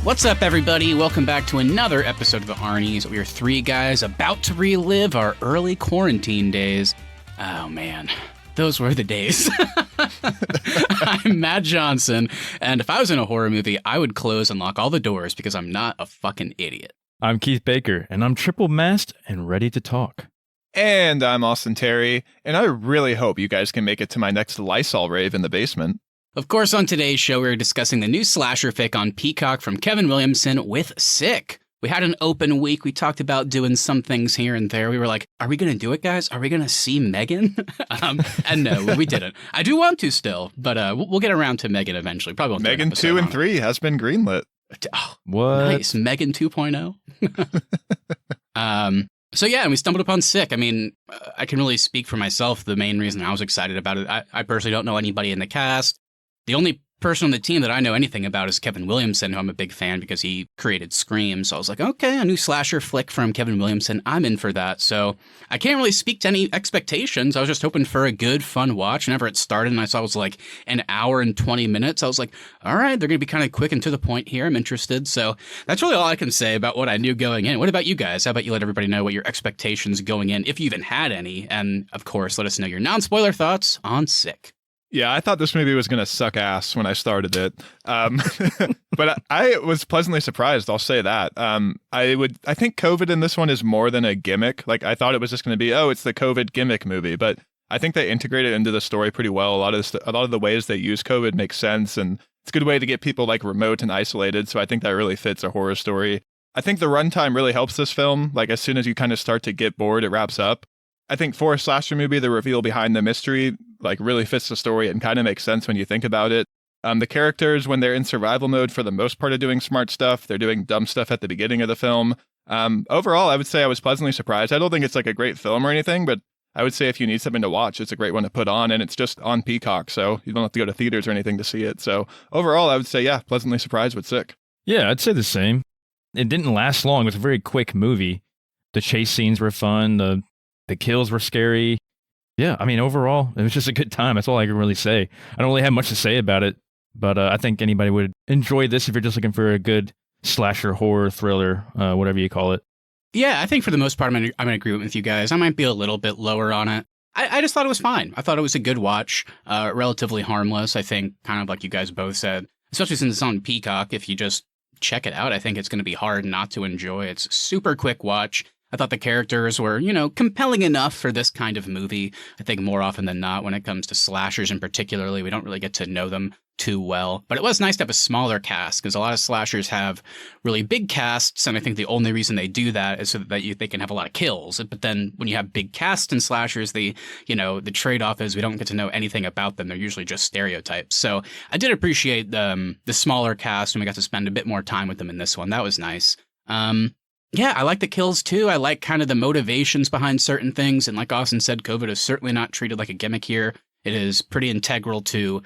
What's up, everybody? Welcome back to another episode of the Arnies. We are three guys about to relive our early quarantine days. Oh, man. Those were the days. I'm Matt Johnson, and if I was in a horror movie, I would close and lock all the doors because I'm not a fucking idiot. I'm Keith Baker, and I'm triple masked and ready to talk. And I'm Austin Terry, and I really hope you guys can make it to my next Lysol rave in the basement. Of course, on today's show, we're discussing the new slasher fic on Peacock from Kevin Williamson with Sick. We had an open week. We talked about doing some things here and there. We were like, are we going to do it, guys? Are we going to see Megan? And no, we didn't. I do want to still, but we'll get around to Megan eventually. Probably won't do Megan 2 and 3 has been greenlit. Oh, what? Nice. Megan 2.0. So yeah, and we stumbled upon Sick. I mean, I can really speak for myself. The main reason I was excited about it, I personally don't know anybody in the cast. The only person on the team that I know anything about is Kevin Williamson, who I'm a big fan because he created Scream. So I was like, okay, a new slasher flick from Kevin Williamson. I'm in for that. So I can't really speak to any expectations. I was just hoping for a good, fun watch. Whenever it started and I saw it was like an hour and 20 minutes, I was like, all right, they're going to be kind of quick and to the point here. I'm interested. So that's really all I can say about what I knew going in. What about you guys? How about you let everybody know what your expectations going in, if you even had any? And of course, let us know your non-spoiler thoughts on Sick. Yeah, I thought this movie was going to suck ass when I started it. But I was pleasantly surprised, I'll say that. I think COVID in this one is more than a gimmick. Like, I thought it was just going to be, it's the COVID gimmick movie. But I think they integrated into the story pretty well. A lot of the ways they use COVID makes sense. And it's a good way to get people, like, remote and isolated. So I think that really fits a horror story. I think the runtime really helps this film. Like, as soon as you kind of start to get bored, it wraps up. I think for a slasher movie, the reveal behind the mystery like really fits the story and kind of makes sense when you think about it. The characters, when they're in survival mode, for the most part, are doing smart stuff. They're doing dumb stuff at the beginning of the film. Overall, I would say I was pleasantly surprised. I don't think it's like a great film or anything, but I would say if you need something to watch, it's a great one to put on, and it's just on Peacock, so you don't have to go to theaters or anything to see it. So overall, I would say, yeah, pleasantly surprised with Sick. Yeah, I'd say the same. It didn't last long. It was a very quick movie. The chase scenes were fun. The kills were scary. Yeah, I mean, overall, it was just a good time. That's all I can really say. I don't really have much to say about it, but I think anybody would enjoy this if you're just looking for a good slasher, horror, thriller, whatever you call it. Yeah, I think for the most part, I'm going to agree with you guys. I might be a little bit lower on it. I just thought it was fine. I thought it was a good watch, relatively harmless, I think, kind of like you guys both said, especially since it's on Peacock. If you just check it out, I think it's going to be hard not to enjoy. It's a super quick watch. I thought the characters were, compelling enough for this kind of movie. I think more often than not, when it comes to slashers in particularly, we don't really get to know them too well. But it was nice to have a smaller cast because a lot of slashers have really big casts. And I think the only reason they do that is so that they can have a lot of kills. But then when you have big casts in slashers, the trade-off is we don't get to know anything about them. They're usually just stereotypes. So I did appreciate the smaller cast and we got to spend a bit more time with them in this one. That was nice. Yeah, I like the kills too. I like kind of the motivations behind certain things. And like Austin said, COVID is certainly not treated like a gimmick here. It is pretty integral to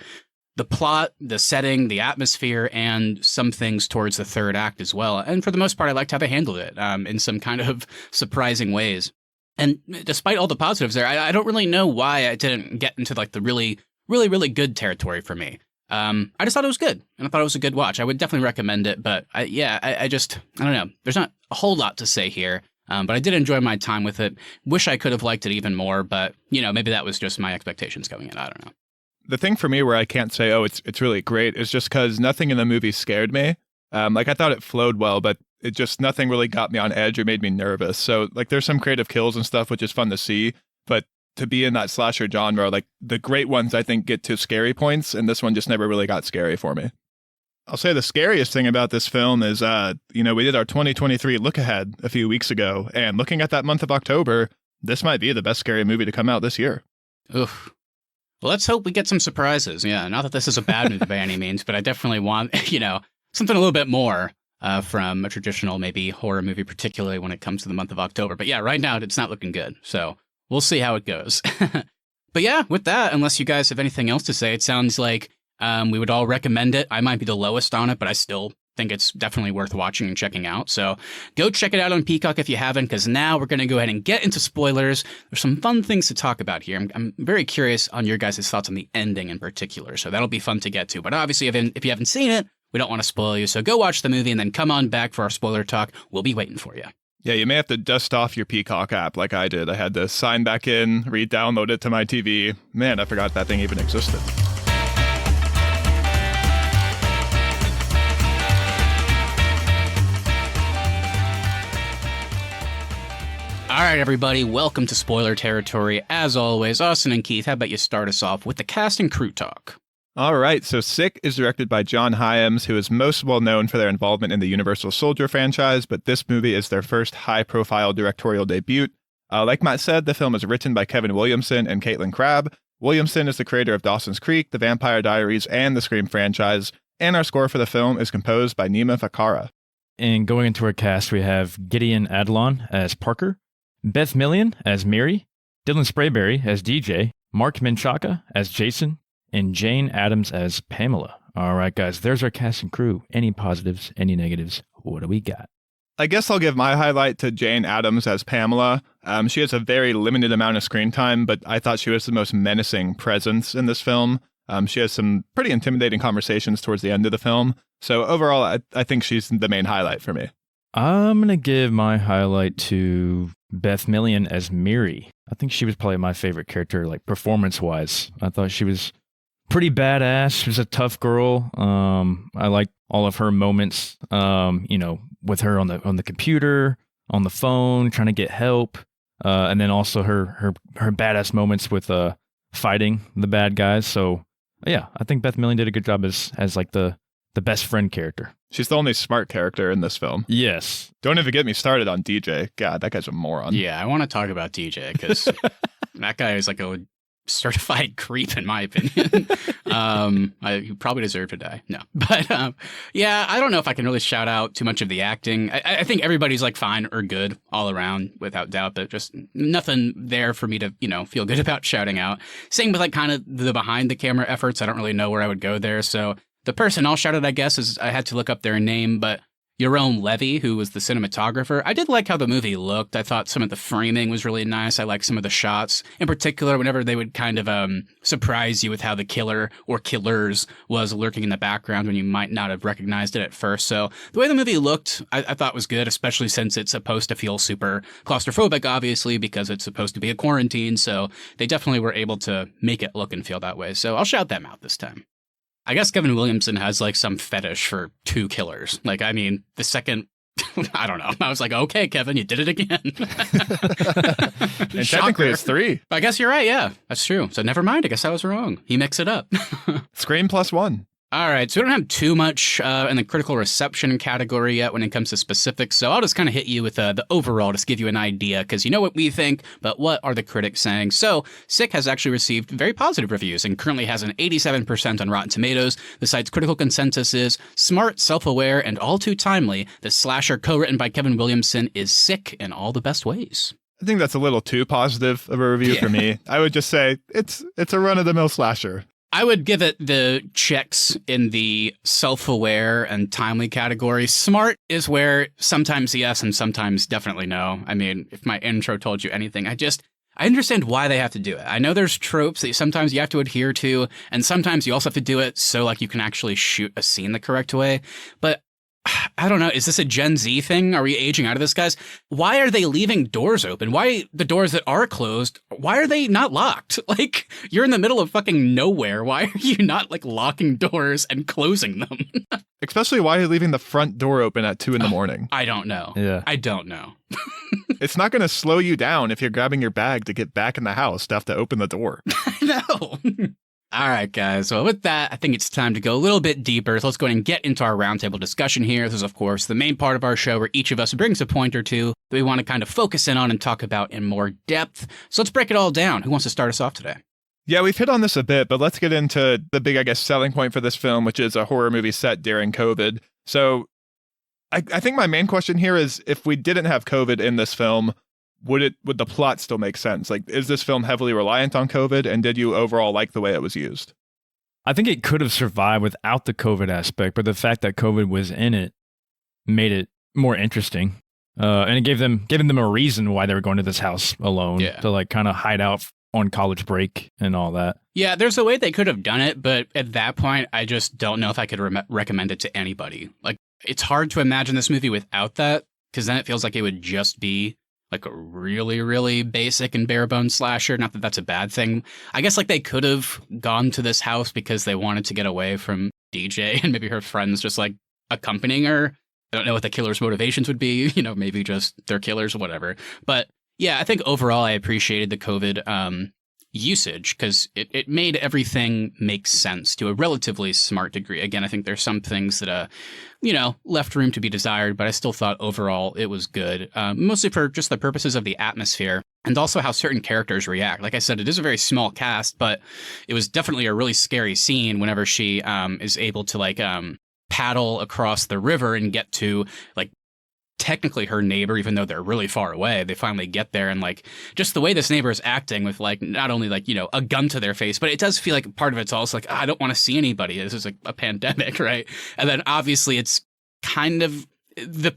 the plot, the setting, the atmosphere, and some things towards the third act as well. And for the most part, I liked how they handled it in some kind of surprising ways. And despite all the positives there, I don't really know why I didn't get into like the really, really, really good territory for me. I just thought it was good, and I thought it was a good watch. I would definitely recommend it, but I don't know. There's not a whole lot to say here, but I did enjoy my time with it. Wish I could have liked it even more, but, maybe that was just my expectations going in. I don't know. The thing for me where I can't say, it's really great, is just because nothing in the movie scared me. I thought it flowed well, but nothing really got me on edge or made me nervous. So, there's some creative kills and stuff, which is fun to see, but to be in that slasher genre, the great ones, I think, get to scary points, and this one just never really got scary for me. I'll say the scariest thing about this film is, we did our 2023 look ahead a few weeks ago, and looking at that month of October, this might be the best scary movie to come out this year. Oof. Well, let's hope we get some surprises. Yeah, not that this is a bad movie by any means, but I definitely want, something a little bit more from a traditional, maybe horror movie, particularly when it comes to the month of October. But yeah, right now it's not looking good. So we'll see how it goes. But yeah, with that, unless you guys have anything else to say, it sounds like we would all recommend it. I might be the lowest on it, but I still think it's definitely worth watching and checking out. So go check it out on Peacock if you haven't, because now we're going to go ahead and get into spoilers. There's some fun things to talk about here. I'm very curious on your guys' thoughts on the ending in particular, so that'll be fun to get to. But obviously, if you haven't seen it, We don't want to spoil you, so go watch the movie and then come on back for our spoiler talk. We'll be waiting for you. Yeah, you may have to dust off your Peacock app like I did. I had to sign back in, re-download it to my TV. Man, I forgot that thing even existed. All right, everybody, welcome to Spoiler Territory. As always, Austin and Keith, how about you start us off with the cast and crew talk? All right, so Sick is directed by John Hyams, who is most well known for their involvement in the Universal Soldier franchise, but this movie is their first high-profile directorial debut. Like Matt said, the film is written by Kevin Williamson and Caitlin Crabb. Williamson is the creator of Dawson's Creek, The Vampire Diaries, and the Scream franchise, and our score for the film is composed by Nima Fakara. And going into our cast, we have Gideon Adlon as Parker, Beth Million as Miri, Dylan Sprayberry as DJ, Mark Menchaca as Jason, and Jane Adams as Pamela. All right, guys, there's our cast and crew. Any positives, any negatives? What do we got? I guess I'll give my highlight to Jane Adams as Pamela. She has a very limited amount of screen time, but I thought she was the most menacing presence in this film. She has some pretty intimidating conversations towards the end of the film. So overall, I think she's the main highlight for me. I'm going to give my highlight to Beth Million as Miri. I think she was probably my favorite character, like performance-wise. I thought she was pretty badass. She was a tough girl. I liked all of her moments, with her on the computer, on the phone, trying to get help. And then also her badass moments with fighting the bad guys. So yeah, I think Beth Million did a good job as like the best friend character. She's the only smart character in this film. Yes. Don't even get me started on DJ. God, that guy's a moron. Yeah, I want to talk about DJ because that guy is like a certified creep, in my opinion. He probably deserved to die. No. But yeah, I don't know if I can really shout out too much of the acting. I think everybody's like fine or good all around, without doubt, but just nothing there for me to, feel good about shouting out. Same with like kind of the behind the camera efforts. I don't really know where I would go there. So the person I'll shout out, I guess, is I had to look up their name, but Jerome Levy, who was the cinematographer. I did like how the movie looked. I thought some of the framing was really nice. I liked some of the shots. In particular, whenever they would kind of surprise you with how the killer or killers was lurking in the background when you might not have recognized it at first. So the way the movie looked, I thought was good, especially since it's supposed to feel super claustrophobic, obviously, because it's supposed to be a quarantine. So they definitely were able to make it look and feel that way. So I'll shout them out this time. I guess Kevin Williamson has like some fetish for two killers. Like, I mean, the second, I don't know. I was like, okay, Kevin, you did it again. And technically it's 3. I guess you're right. Yeah, that's true. So never mind. I guess I was wrong. He mixed it up. Scream +1. All right, so we don't have too much in the critical reception category yet when it comes to specifics, so I'll just kind of hit you with the overall, just give you an idea, because you know what we think, but what are the critics saying? So, Sick has actually received very positive reviews and currently has an 87% on Rotten Tomatoes. The site's critical consensus is smart, self-aware, and all too timely. The slasher co-written by Kevin Williamson is sick in all the best ways. I think that's a little too positive of a review for me. I would just say it's a run-of-the-mill slasher. I would give it the checks in the self-aware and timely category. Smart is where sometimes yes and sometimes definitely no. I mean, if my intro told you anything, I understand why they have to do it. I know there's tropes that sometimes you have to adhere to, and sometimes you also have to do it so like you can actually shoot a scene the correct way. But I don't know. Is this a Gen Z thing? Are we aging out of this, guys? Why are they leaving doors open? Why the doors that are closed, why are they not locked? Like, you're in the middle of fucking nowhere. Why are you not, like, locking doors and closing them? Especially why are you leaving the front door open at 2 in the morning? I don't know. Yeah. I don't know. It's not going to slow you down if you're grabbing your bag to get back in the house to have to open the door. No. All right, guys. Well, with that, I think it's time to go a little bit deeper. So let's go ahead and get into our roundtable discussion here. This is, of course, the main part of our show where each of us brings a point or two that we want to kind of focus in on and talk about in more depth. So let's break it all down. Who wants to start us off today? Yeah, we've hit on this a bit, but let's get into the big, I guess, selling point for this film, which is a horror movie set during COVID. So I think my main question here is, if we didn't have COVID in this film, would the plot still make sense? Like, is this film heavily reliant on COVID, and did you overall like the way it was used? I think it could have survived without the COVID aspect, but the fact that COVID was in it made it more interesting. And it gave them a reason why they were going to this house alone, to like kind of hide out on college break and all that. Yeah, there's a way they could have done it, but at that point, I just don't know if I could recommend it to anybody. Like, it's hard to imagine this movie without that, because then it feels like it would just be like a really, really basic and bare bones slasher. Not that that's a bad thing. I guess like they could have gone to this house because they wanted to get away from DJ and maybe her friends just like accompanying her. I don't know what the killer's motivations would be, maybe just they're killers or whatever. But yeah, I think overall I appreciated the COVID usage because it made everything make sense to a relatively smart degree. Again, I think there's some things that, left room to be desired, but I still thought overall it was good, mostly for just the purposes of the atmosphere and also how certain characters react. Like I said, it is a very small cast, but it was definitely a really scary scene whenever she is able to paddle across the river and get to technically her neighbor, even though they're really far away. They finally get there, and just the way this neighbor is acting with not only a gun to their face, but it does feel like part of it's also I don't want to see anybody. This is a pandemic, right? And then obviously it's kind of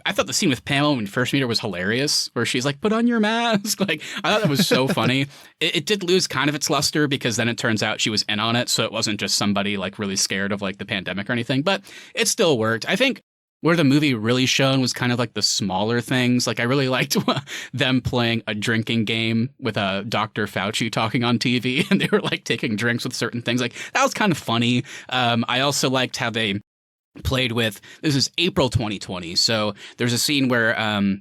I thought the scene with Pamela when we first meet her was hilarious, where she's like, "Put on your mask." I thought that was so funny. It did lose kind of its luster because then it turns out she was in on it, so it wasn't just somebody really scared of the pandemic or anything. But it still worked. I think where the movie really shone was kind of the smaller things. I really liked them playing a drinking game with Dr. Fauci talking on TV, and they were taking drinks with certain things. That was kind of funny. I also liked how they played with, this is April 2020. So there's a scene where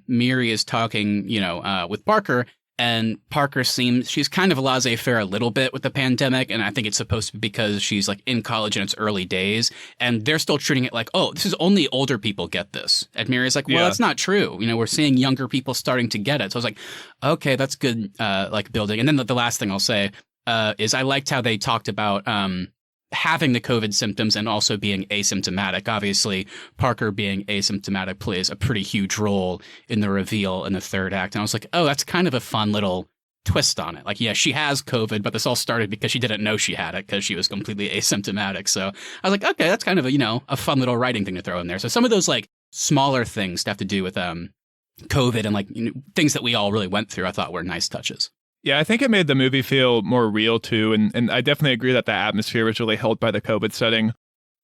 Miri is talking, with Parker, and Parker she's kind of laissez-faire a little bit with the pandemic. And I think it's supposed to be because she's in college in its early days. And they're still treating it oh, this is only older people get this. And Miri's well, that's not true. We're seeing younger people starting to get it. So I was okay, that's good, building. And then the last thing I'll say is I liked how they talked about having the COVID symptoms and also being asymptomatic. Obviously, Parker being asymptomatic plays a pretty huge role in the reveal in the third act. And I was oh, that's kind of a fun little twist on it. Yeah, she has COVID, but this all started because she didn't know she had it because she was completely asymptomatic. So I was okay, that's kind of a fun little writing thing to throw in there. So some of those smaller things to have to do with COVID and things that we all really went through, I thought were nice touches. Yeah, I think it made the movie feel more real too, and I definitely agree that the atmosphere was really held by the COVID setting.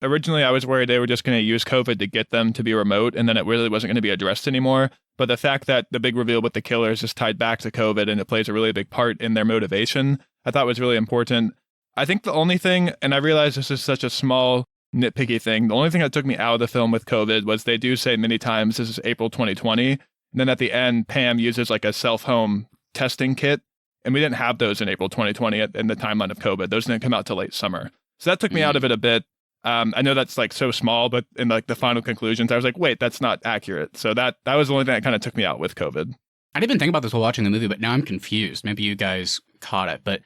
Originally, I was worried they were just going to use COVID to get them to be remote, and then it really wasn't going to be addressed anymore. But the fact that the big reveal with the killers is tied back to COVID and it plays a really big part in their motivation, I thought was really important. I think the only thing, and I realize this is such a small, nitpicky thing, the only thing that took me out of the film with COVID was they do say many times this is April 2020, and then at the end, Pam uses a self-home testing kit. And we didn't have those in April 2020 in the timeline of COVID. Those didn't come out till late summer. So that took me out of it a bit. I know that's so small, but in the final conclusions, I was wait, that's not accurate. So that was the only thing that kind of took me out with COVID. I didn't even think about this while watching the movie, but now I'm confused. Maybe you guys caught it. But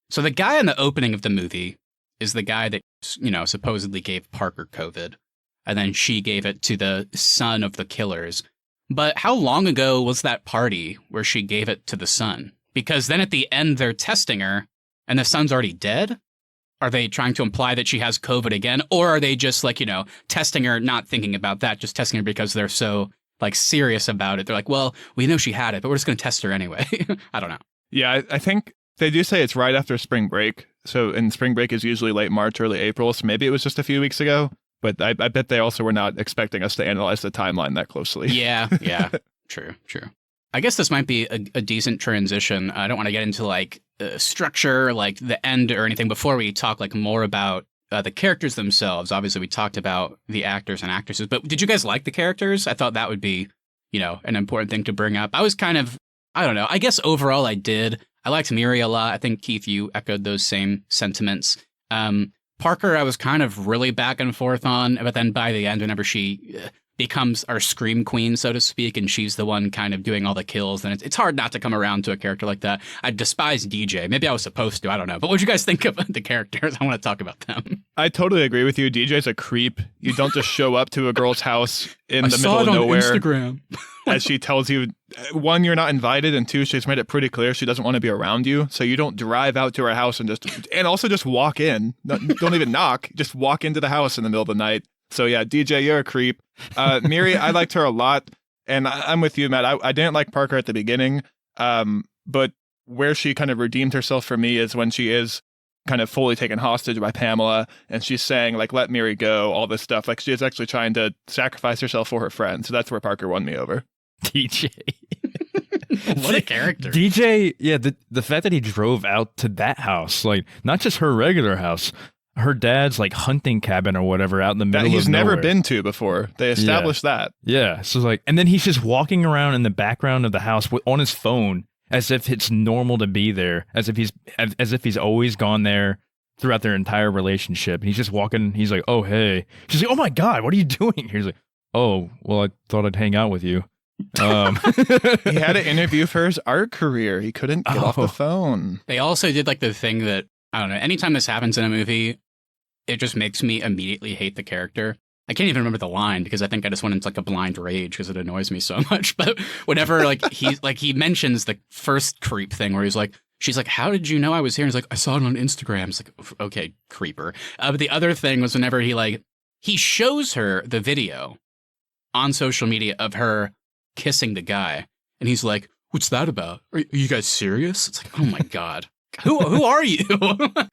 so the guy in the opening of the movie is the guy that, supposedly gave Parker COVID. And then she gave it to the son of the killers. But how long ago was that party where she gave it to the son? Because then at the end, they're testing her and the son's already dead. Are they trying to imply that she has COVID again? Or are they just testing her, not thinking about that, just testing her because they're so serious about it? They're well, we know she had it, but we're just going to test her anyway. I don't know. Yeah, I think they do say it's right after spring break. So, and spring break is usually late March, early April. So maybe it was just a few weeks ago. But I bet they also were not expecting us to analyze the timeline that closely. Yeah. True. I guess this might be a decent transition. I don't want to get into structure, the end or anything before we talk more about the characters themselves. Obviously, we talked about the actors and actresses, but did you guys like the characters? I thought that would be, an important thing to bring up. I was kind of, I don't know. I guess overall I did. I liked Miri a lot. I think, Keith, you echoed those same sentiments. Parker, I was kind of really back and forth on, but then by the end, whenever she becomes our scream queen, so to speak, and she's the one kind of doing all the kills, and it's hard not to come around to a character like that. I despise DJ. Maybe I was supposed to. I don't know. But what did you guys think of the characters? I want to talk about them. I totally agree with you. DJ's a creep. You don't just show up to a girl's house in the middle of nowhere. Instagram. As she tells you, one, you're not invited, and two, she's made it pretty clear she doesn't want to be around you. So you don't drive out to her house and also just walk in. Don't even knock. Just walk into the house in the middle of the night. So yeah, DJ, you're a creep. Miri, I liked her a lot. And I'm with you, Matt. I didn't like Parker at the beginning. But where she kind of redeemed herself for me is when she is kind of fully taken hostage by Pamela, and she's saying, like, let Miri go, all this stuff. Like, she is actually trying to sacrifice herself for her friend. So that's where Parker won me over. DJ. What a character. DJ, yeah, the fact that he drove out to that house, like, not just her regular house, her dad's, like, hunting cabin or whatever out in the middle of nowhere. He's never been to before. They established that. Yeah, so, like, and then he's just walking around in the background of the house on his phone as if it's normal to be there, as if he's always gone there throughout their entire relationship. And he's just walking, he's like, oh, hey. She's like, oh, my God, what are you doing? He's like, oh, well, I thought I'd hang out with you. He had an interview for his art career. He couldn't get off the phone. They also did like the thing that, I don't know, anytime this happens in a movie, it just makes me immediately hate the character. I can't even remember the line because I think I just went into like a blind rage because it annoys me so much. But whenever he mentions the first creep thing where he's like, she's like, how did you know I was here? And he's like, I saw it on Instagram. It's like, okay, creeper. But the other thing was whenever he shows her the video on social media of her kissing the guy. And he's like, what's that about? Are you guys serious? It's like, oh my God. Who are you?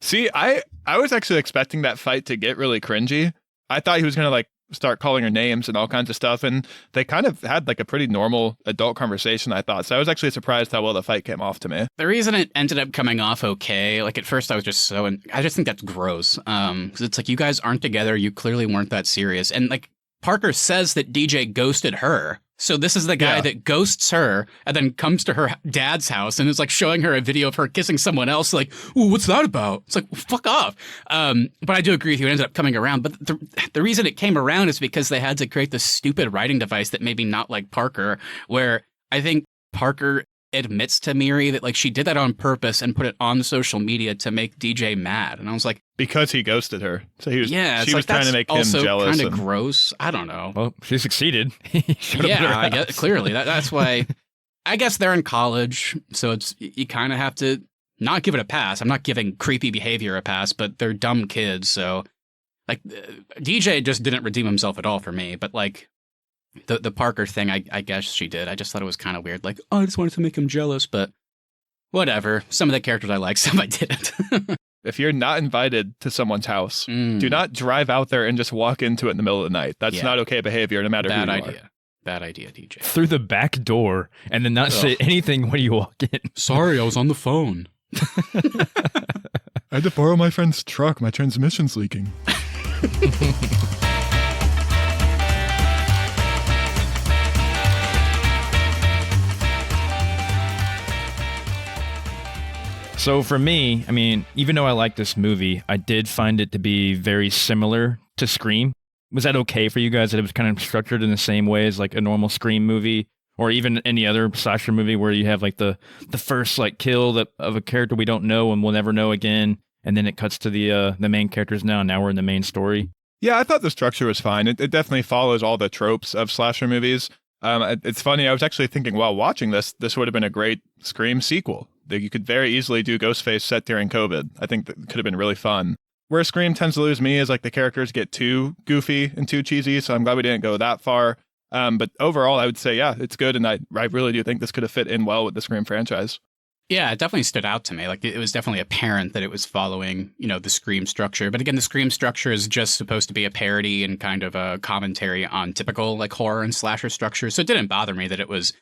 See, I was actually expecting that fight to get really cringy. I thought he was going to like start calling her names and all kinds of stuff. And they kind of had like a pretty normal adult conversation, I thought. So I was actually surprised how well the fight came off to me. The reason it ended up coming off okay, like at first I was just I just think that's gross. Because it's like, you guys aren't together. You clearly weren't that serious. And like Parker says that DJ ghosted her. So this is the guy that ghosts her and then comes to her dad's house and is like showing her a video of her kissing someone else. Like, ooh, what's that about? It's like, fuck off. But I do agree with you. It ended up coming around. But the reason it came around is because they had to create this stupid writing device that maybe not like Parker, where I think Parker admits to Miri that like she did that on purpose and put it on social media to make DJ mad. And I was like, because he ghosted her. So she was like, trying to make him jealous. Kind of gross. I don't know. Well, she succeeded. Yeah, I guess clearly that's why. I guess they're in college, so it's you kind of have to not give it a pass. I'm not giving creepy behavior a pass, but they're dumb kids. So like DJ just didn't redeem himself at all for me. But like the Parker thing, I guess she did. I just thought it was kind of weird. Like, oh, I just wanted to make him jealous, but whatever. Some of the characters I like, some I didn't. If you're not invited to someone's house, do not drive out there and just walk into it in the middle of the night. That's not okay behavior, no matter who you are. Bad idea, DJ. Through the back door and then not say anything when you walk in. Sorry, I was on the phone. I had to borrow my friend's truck. My transmission's leaking. So for me, I mean, even though I like this movie, I did find it to be very similar to Scream. Was that okay for you guys that it was kind of structured in the same way as like a normal Scream movie or even any other slasher movie where you have like the first like kill of a character we don't know and we'll never know again, and then it cuts to the main characters now we're in the main story? Yeah, I thought the structure was fine. It definitely follows all the tropes of slasher movies. It's funny, I was actually thinking while watching this would have been a great Scream sequel. You could very easily do Ghostface set during COVID. I think that could have been really fun. Where Scream tends to lose me is like the characters get too goofy and too cheesy, so I'm glad we didn't go that far. But overall, I would say, yeah, it's good, and I really do think this could have fit in well with the Scream franchise. Yeah, it definitely stood out to me. Like, it was definitely apparent that it was following, the Scream structure. But again, the Scream structure is just supposed to be a parody and kind of a commentary on typical, like, horror and slasher structures. So it didn't bother me that it was,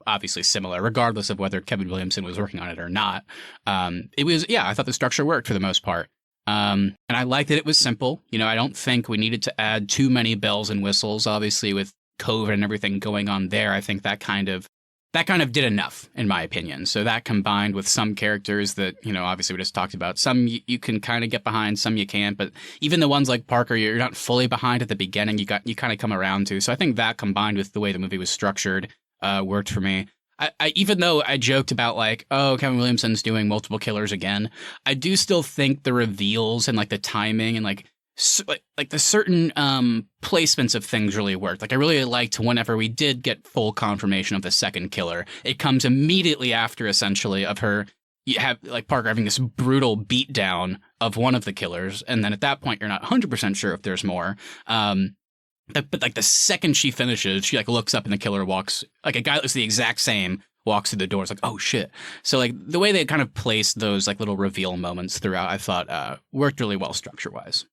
obviously similar, regardless of whether Kevin Williamson was working on it or not. I thought the structure worked for the most part. And I liked that it was simple. I don't think we needed to add too many bells and whistles. Obviously, with COVID and everything going on there, I think that kind of did enough, in my opinion. So that combined with some characters that, obviously we just talked about, some you can kind of get behind, some you can't. But even the ones like Parker, you're not fully behind at the beginning. You kind of come around to. So I think that combined with the way the movie was structured worked for me. I even though I joked about like, oh, Kevin Williamson's doing multiple killers again, I do still think the reveals and like the timing and like the certain placements of things really worked. Like I really liked whenever we did get full confirmation of the second killer, it comes immediately after essentially of her. You have like Parker having this brutal beatdown of one of the killers, and then at that point you're not 100% sure if there's more. But like the second she finishes, she like looks up and the killer walks, like a guy that looks the exact same, walks through the door. It's like, oh shit. So like the way they kind of placed those like little reveal moments throughout, I thought worked really well structure wise.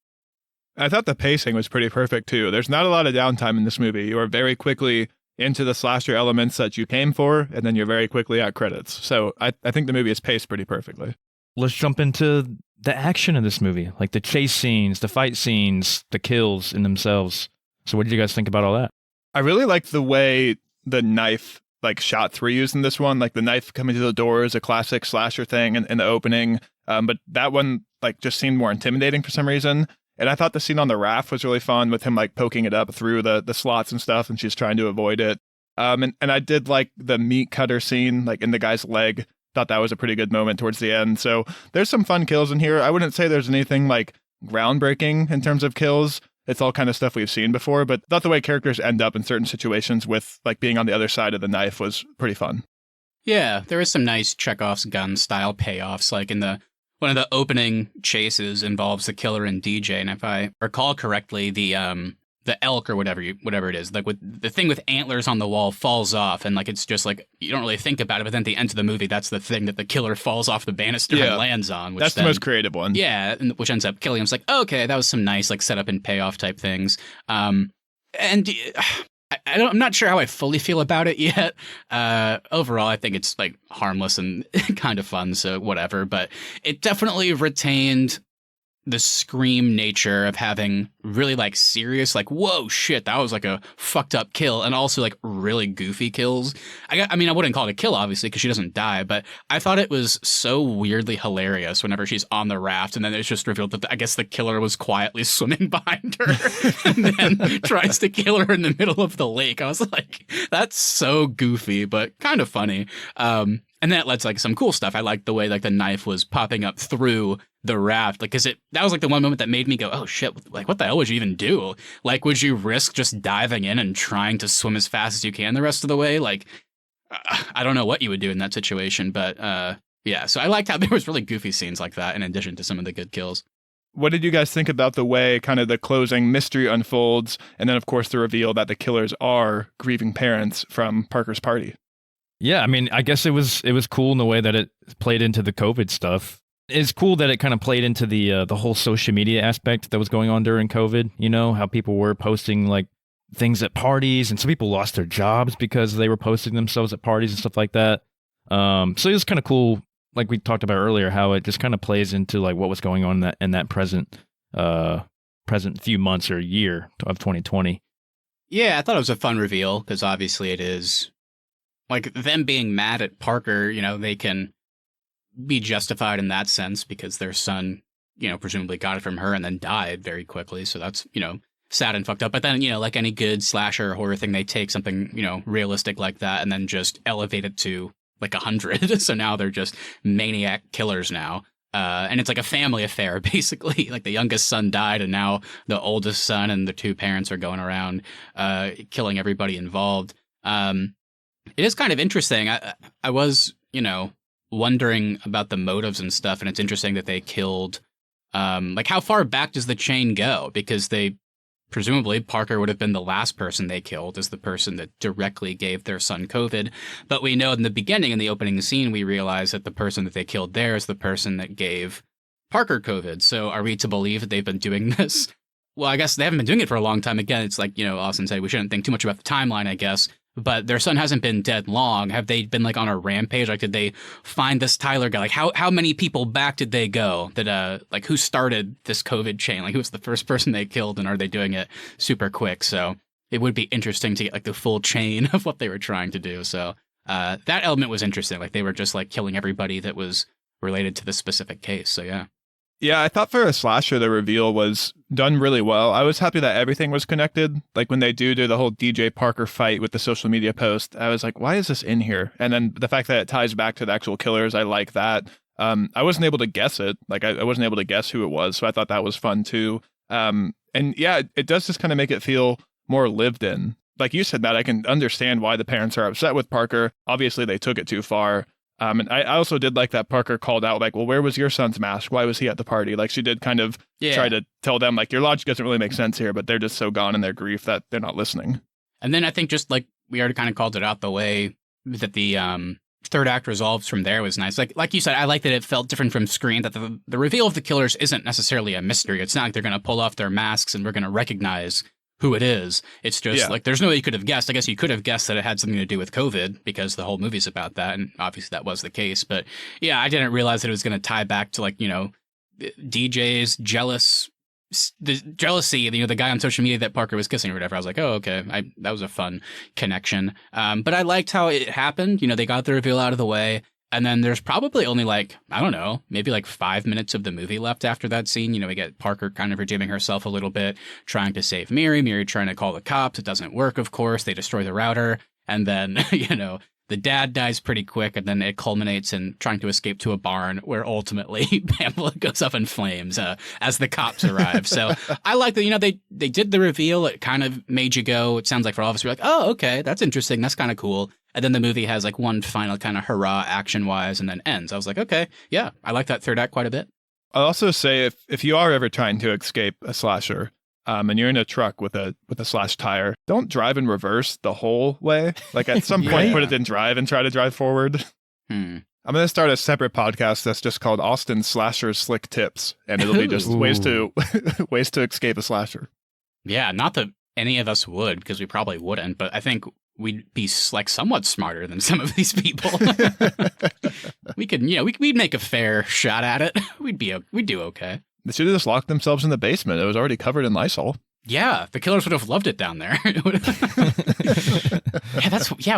I thought the pacing was pretty perfect too. There's not a lot of downtime in this movie. You are very quickly into the slasher elements that you came for, and then you're very quickly at credits. So I think the movie is paced pretty perfectly. Let's jump into the action of this movie, like the chase scenes, the fight scenes, the kills in themselves. So what did you guys think about all that? I really like the way the knife like shots were used in this one. Like the knife coming through the door is a classic slasher thing in the opening. But that one like just seemed more intimidating for some reason. And I thought the scene on the raft was really fun with him like poking it up through the slots and stuff, and she's trying to avoid it. And I did like the meat cutter scene like in the guy's leg. Thought that was a pretty good moment towards the end. So there's some fun kills in here. I wouldn't say there's anything like groundbreaking in terms of kills. It's all kind of stuff we've seen before, but thought the way characters end up in certain situations with like being on the other side of the knife was pretty fun. Yeah, there is some nice Chekhov's gun style payoffs, like in one of the opening chases involves the killer and DJ, and if I recall correctly, the elk or whatever it is, like with the thing with antlers on the wall falls off, and like it's just like you don't really think about it, but then at the end of the movie, that's the thing that the killer falls off the banister and lands on. Which that's the most creative one. Yeah, which ends up killing him. It's like, okay, that was some nice like setup and payoff type things. And I'm not sure how I fully feel about it yet. Overall, I think it's like harmless and kind of fun, so whatever. But it definitely retained the Scream nature of having really like serious, like, whoa, shit, that was like a fucked up kill, and also like really goofy kills. I mean, I wouldn't call it a kill, obviously, because she doesn't die, but I thought it was so weirdly hilarious whenever she's on the raft, and then it's just revealed that I guess the killer was quietly swimming behind her and then tries to kill her in the middle of the lake. I was like, that's so goofy, but kind of funny. And then it led to like some cool stuff. I liked the way like the knife was popping up through the raft, like, because that was like the one moment that made me go, oh shit, like what the hell would you even do? Like, would you risk just diving in and trying to swim as fast as you can the rest of the way? Like, I don't know what you would do in that situation, but yeah. So I liked how there was really goofy scenes like that in addition to some of the good kills. What did you guys think about the way kind of the closing mystery unfolds, and then of course the reveal that the killers are grieving parents from Parker's party? Yeah, I mean, I guess it was cool in the way that it played into the COVID stuff. It's cool that it kind of played into the whole social media aspect that was going on during COVID. You know, how people were posting like things at parties, and some people lost their jobs because they were posting themselves at parties and stuff like that. So it was kind of cool, like we talked about earlier, how it just kind of plays into like what was going on in that present few months or year of 2020. Yeah, I thought it was a fun reveal because obviously it is. Like, them being mad at Parker, you know, they can be justified in that sense because their son, you know, presumably got it from her and then died very quickly. So that's, you know, sad and fucked up. But then, you know, like any good slasher or horror thing, they take something, you know, realistic like that and then just elevate it to like 100. So now they're just maniac killers now. And it's like a family affair, basically. Like the youngest son died and now the oldest son and the two parents are going around killing everybody involved. It is kind of interesting. I was, you know, wondering about the motives and stuff, and it's interesting that they killed, like, how far back does the chain go? Because presumably, Parker would have been the last person they killed as the person that directly gave their son COVID. But we know in the beginning, in the opening scene, we realize that the person that they killed there is the person that gave Parker COVID. So are we to believe that they've been doing this? Well, I guess they haven't been doing it for a long time. Again, it's like, you know, Austin said, we shouldn't think too much about the timeline, I guess. But their son hasn't been dead long. Have they been like on a rampage? Like, did they find this Tyler guy? Like, how many people back did they go? That like, who started this COVID chain? Like, who was the first person they killed? And are they doing it super quick? So it would be interesting to get like the full chain of what they were trying to do. So that element was interesting. Like, they were just like killing everybody that was related to this specific case. So yeah. Yeah, I thought for a slasher, the reveal was done really well. I was happy that everything was connected. Like when they do the whole DJ Parker fight with the social media post, I was like, why is this in here? And then the fact that it ties back to the actual killers, I like that. I wasn't able to guess it. Like I wasn't able to guess who it was. So I thought that was fun too. And yeah, it does just kind of make it feel more lived in. Like you said, Matt, I can understand why the parents are upset with Parker. Obviously, they took it too far. And I also did like that Parker called out, like, well, where was your son's mask? Why was he at the party? Like, she did kind of try to tell them, like, your logic doesn't really make sense here, but they're just so gone in their grief that they're not listening. And then I think just like we already kind of called it out, the way that the third act resolves from there was nice. Like you said, I like that it felt different from screen, that the reveal of the killers isn't necessarily a mystery. It's not like they're going to pull off their masks and we're going to recognize who it is. It's just like, there's no way you could have guessed. I guess you could have guessed that it had something to do with COVID because the whole movie's about that. And obviously that was the case. But yeah, I didn't realize that it was going to tie back to like, you know, DJ's the jealousy, you know, the guy on social media that Parker was kissing or whatever. I was like, oh, okay. That was a fun connection. But I liked how it happened. You know, they got the reveal out of the way. And then there's probably only like, I don't know, maybe like 5 minutes of the movie left after that scene. You know, we get Parker kind of redeeming herself a little bit, trying to save Miri trying to call the cops. It doesn't work, of course. They destroy the router. And then, you know, the dad dies pretty quick, and then it culminates in trying to escape to a barn where ultimately Pamela goes up in flames as the cops arrive. So I like that, you know, they did the reveal. It kind of made you go, it sounds like for all of us, we're like, oh, okay, that's interesting. That's kind of cool. And then the movie has like one final kind of hurrah action-wise and then ends. I was like, okay, yeah, I like that third act quite a bit. I'll also say if you are ever trying to escape a slasher, and you're in a truck with a slashed tire, don't drive in reverse the whole way. Like at some point, put it in drive and try to drive forward. I'm going to start a separate podcast that's just called Austin Slasher Slick Tips, and it'll be just ways to escape a slasher. Yeah, not that any of us would, because we probably wouldn't, but I think we'd be like somewhat smarter than some of these people. We could, you know, we'd make a fair shot at it. We'd do okay. They should have just locked themselves in the basement. It was already covered in Lysol. Yeah, the killers would have loved it down there.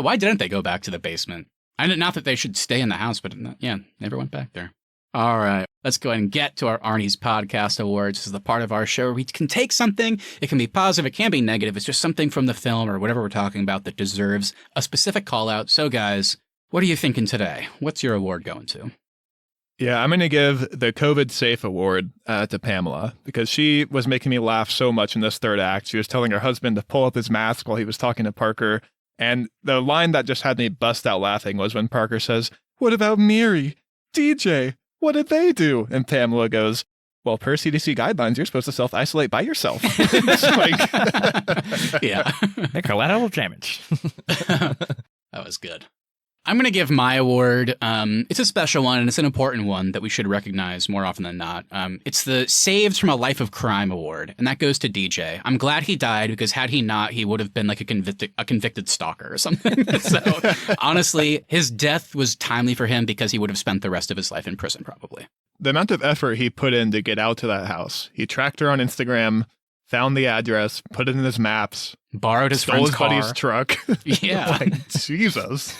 Why didn't they go back to the basement? Not that they should stay in the house, but never went back there. All right, let's go ahead and get to our Arnies Podcast Awards. This is the part of our show where we can take something. It can be positive, it can be negative. It's just something from the film or whatever we're talking about that deserves a specific call out. So guys, what are you thinking today? What's your award going to? Yeah, I'm going to give the COVID Safe Award to Pamela because she was making me laugh so much in this third act. She was telling her husband to pull up his mask while he was talking to Parker. And the line that just had me bust out laughing was when Parker says, "What about Miri? DJ? What did they do?" And Pamela goes, "Well, per CDC guidelines, you're supposed to self-isolate by yourself." It's like, yeah. Collateral damage. That was good. I'm going to give my award. It's a special one, and it's an important one that we should recognize more often than not. It's the Saved from a Life of Crime Award, and that goes to DJ. I'm glad he died, because had he not, he would have been like a convicted stalker or something. So honestly, his death was timely for him because he would have spent the rest of his life in prison, probably. The amount of effort he put in to get out to that house. He tracked her on Instagram, found the address, put it in his maps, borrowed his stole friend's his car. buddy's truck. Yeah. Like, Jesus.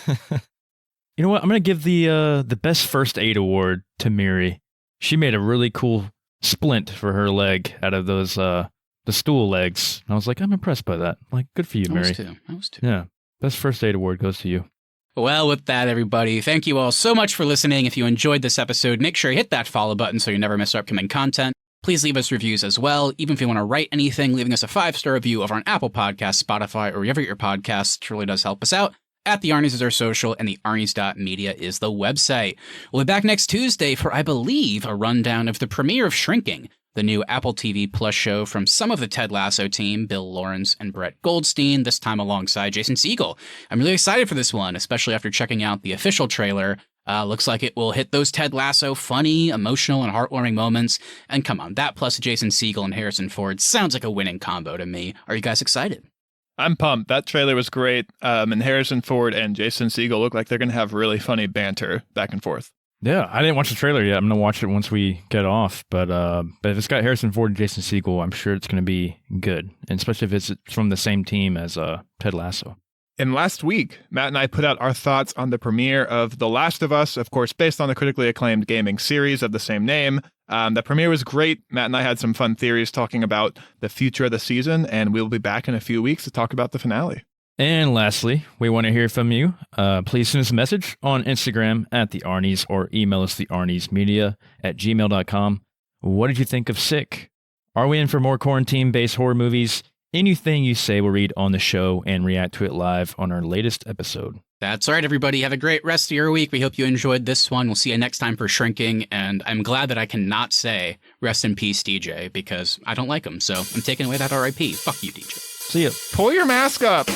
You know what? I'm going to give the best first aid award to Miri. She made a really cool splint for her leg out of those the stool legs. And I was like, I'm impressed by that. Like, good for you, Miri. I was too. Yeah. Best first aid award goes to you. Well, with that, everybody, thank you all so much for listening. If you enjoyed this episode, make sure you hit that follow button so you never miss our upcoming content. Please leave us reviews as well. Even if you want to write anything, leaving us a 5-star review over on Apple Podcasts, Spotify, or wherever you get your podcasts truly does help us out. At the Arnies is our social, and the Arnies.media is the website. We'll be back next Tuesday for, I believe, a rundown of the premiere of Shrinking, the new Apple TV Plus show from some of the Ted Lasso team, Bill Lawrence and Brett Goldstein, this time alongside Jason Segel. I'm really excited for this one, especially after checking out the official trailer. Looks like it will hit those Ted Lasso funny, emotional, and heartwarming moments. And come on, that plus Jason Segel and Harrison Ford sounds like a winning combo to me. Are you guys excited? I'm pumped. That trailer was great. And Harrison Ford and Jason Segel look like they're going to have really funny banter back and forth. Yeah, I didn't watch the trailer yet. I'm going to watch it once we get off. But if it's got Harrison Ford and Jason Segel, I'm sure it's going to be good. And especially if it's from the same team as Ted Lasso. And last week, Matt and I put out our thoughts on the premiere of The Last of Us, of course, based on the critically acclaimed gaming series of the same name. The premiere was great. Matt and I had some fun theories talking about the future of the season, and we'll be back in a few weeks to talk about the finale. And lastly, we want to hear from you. Please send us a message on Instagram at The Arnies or email us thearniesmedia@gmail.com. What did you think of Sick? Are we in for more quarantine-based horror movies? Anything you say we'll read on the show and react to it live on our latest episode. That's right, everybody. Have a great rest of your week. We hope you enjoyed this one. We'll see you next time for Shrinking. And I'm glad that I cannot say rest in peace, DJ, because I don't like him. So I'm taking away that RIP. Fuck you, DJ. See ya. Pull your mask up.